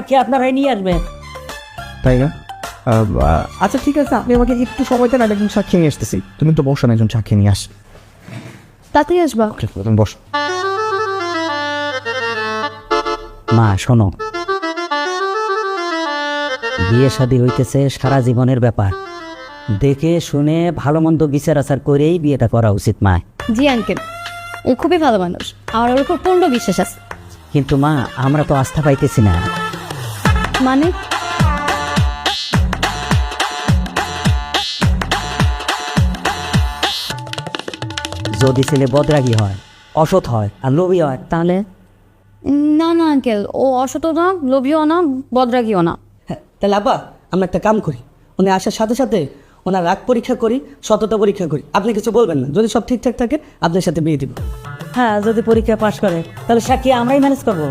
সাক্ষী আপনারাই নিয়ে আসবেন। তাই না? আচ্ছা ঠিক আছে, আপনি আমাকে একটু সময় দেন, আমি একজন সাক্ষী নিয়ে আসতেছি। তুমি তো বসো না, একজন সাক্ষী নিয়ে আস। তাড়াতাড়ি আসবা। তুমি বসো। মা শোনো, বিয়ে শাদী হইতেছে সারা জীবনের ব্যাপার, দেখে শুনে ভালো মন্দ বিচার আচার করেই বিয়েটা করা উচিত মা। জি আঙ্কেল, ও খুবই ভালো মানুষ, আমার ওর উপর পূর্ণ বিশ্বাস আছে। কিন্তু মা আমরা তো আস্থা পাইতেছি না। মানে যদি ছেলে বদরাগী হয়, অসৎ হয় আর লোভী হয় তাহলে? না না আঙ্কেল, ও অসতও না, লোভীও না, বদরাগীও না। হ্যাঁ, তাহলে আব্বা আমরা একটা কাম করি, উনি আসার সাথে সাথে ওনার রাগ পরীক্ষা করি, সততা পরীক্ষা করি। আপনি কিছু বলবেন না, যদি সব ঠিকঠাক থাকে আপনার সাথে বিয়ে দিব। হ্যাঁ, যদি পরীক্ষা পাশ করে তাহলে সাক্ষী আমরাই ম্যানেজ করবো।